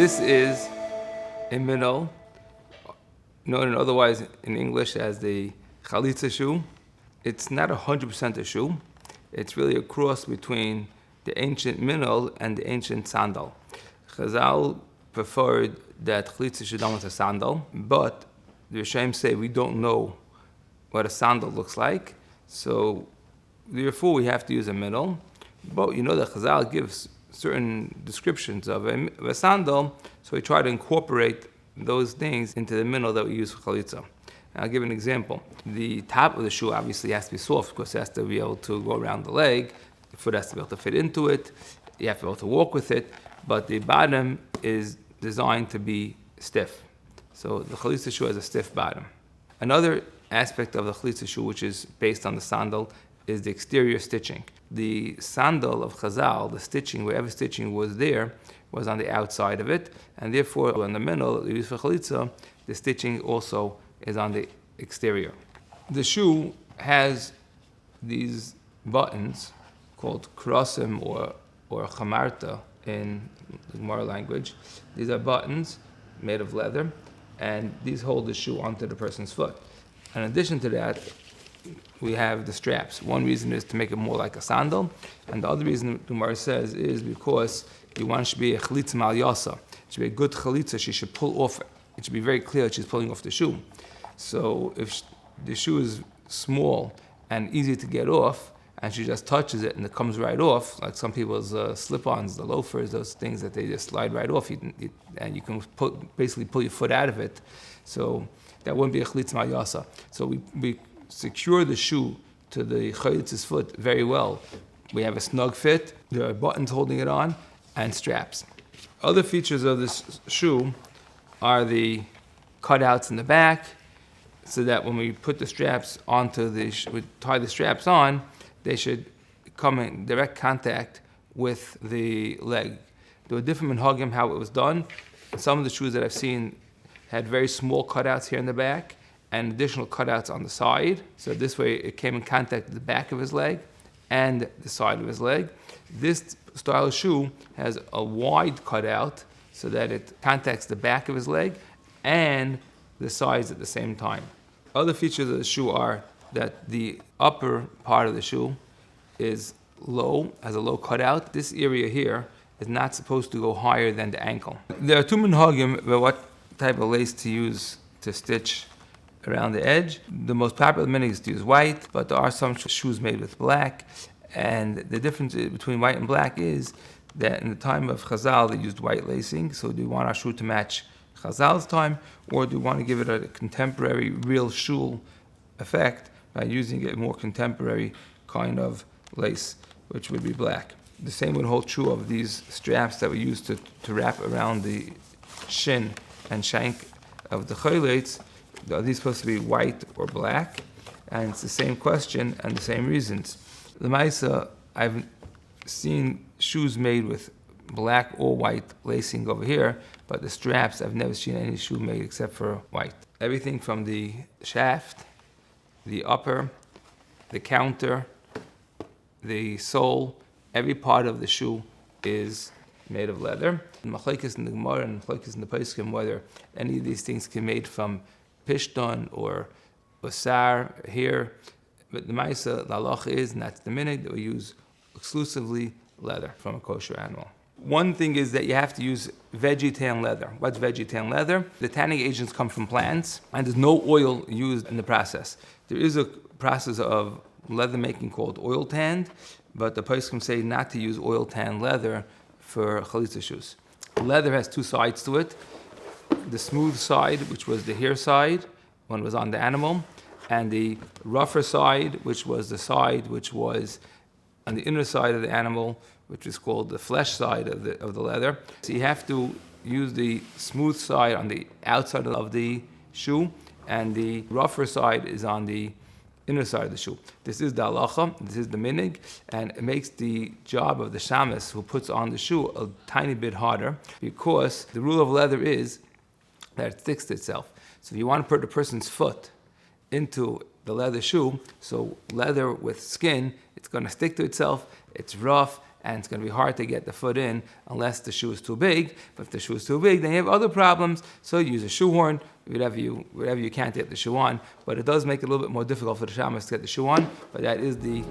This is a minnow, known otherwise in English as the Chalitzah shoe. It's not 100% a shoe. It's really a cross between the ancient minnow and the ancient sandal. Chazal preferred that Chalitzah should be done with a sandal, but the Rishonim say we don't know what a sandal looks like, so therefore we have to use a minnow. But you know that Chazal gives certain descriptions of a sandal, so we try to incorporate those things into the minnow that we use for Chalitzah. I'll give an example. The top of the shoe obviously has to be soft because it has to be able to go around the leg. The foot has to be able to fit into it. You have to be able to walk with it. But the bottom is designed to be stiff. So the Chalitzah shoe has a stiff bottom. Another aspect of the Chalitzah shoe, which is based on the sandal, is the exterior stitching. The sandal of Chazal, the stitching, wherever stitching was there, was on the outside of it, and therefore on the minnow used for Chalitzah, the stitching also is on the exterior. The shoe has these buttons called krosim or chamarta in the Gemara language. These are buttons made of leather, and these hold the shoe onto the person's foot. In addition to that, we have the straps. One reason is to make it more like a sandal, and the other reason the Gemara says is because you want it to be a chalitzah mal yasa. It should be a good chalitzah. She should pull off. It should be very clear that she's pulling off the shoe. So if the shoe is small and easy to get off, and she just touches it and it comes right off, like some people's slip-ons, the loafers, those things that they just slide right off, and you can basically pull your foot out of it. So that wouldn't be a chalitzah mal yasa. So we secure the shoe to the chalitzah's foot very well. We have a snug fit, there are buttons holding it on, and straps. Other features of this shoe are the cutouts in the back, so that when we put the straps onto we tie the straps on, they should come in direct contact with the leg. There were different minhagim how it was done. Some of the shoes that I've seen had very small cutouts here in the back and additional cutouts on the side. So this way it came in contact with the back of his leg and the side of his leg. This style of shoe has a wide cutout so that it contacts the back of his leg and the sides at the same time. Other features of the shoe are that the upper part of the shoe is low, has a low cutout. This area here is not supposed to go higher than the ankle. There are two minhagim about what type of lace to use to stitch around the edge. The most popular minhag is to use white, but there are some shoes made with black. And the difference between white and black is that in the time of Chazal, they used white lacing. So do you want our shoe to match Chazal's time, or do you want to give it a contemporary real shoe effect by using a more contemporary kind of lace, which would be black? The same would hold true of these straps that we use to wrap around the shin and shank of the chayleitz. Are these supposed to be white or black? And it's the same question and the same reasons. The Maisa, I've seen shoes made with black or white lacing over here, but the straps, I've never seen any shoe made except for white. Everything from the shaft, the upper, the counter, the sole, every part of the shoe is made of leather. Machlekes in the Gemara and machlekes in the Poskim whether any of these things can be made from pishton or basar here. But the Maisa, the halacha is, and that's the minhag, that we use exclusively leather from a kosher animal. One thing is that you have to use veggie tan leather. What's veggie tan leather? The tanning agents come from plants, and there's no oil used in the process. There is a process of leather making called oil tanned, but the poskim say not to use oil tanned leather for chalitzah shoes. Leather has two sides to it. The smooth side, which was the hair side when it was on the animal, and the rougher side, which was the side which was on the inner side of the animal, which is called the flesh side of the leather. So you have to use the smooth side on the outside of the shoe, and the rougher side is on the inner side of the shoe. This is the halacha, this is the minhag, and it makes the job of the shamus who puts on the shoe a tiny bit harder, because the rule of leather is that it sticks to itself. So if you want to put a person's foot into the leather shoe, so leather with skin, it's going to stick to itself, it's rough, and it's going to be hard to get the foot in unless the shoe is too big. But if the shoe is too big, then you have other problems. So you use a shoehorn, whatever you can to get the shoe on. But it does make it a little bit more difficult for the shamas to get the shoe on. But that is the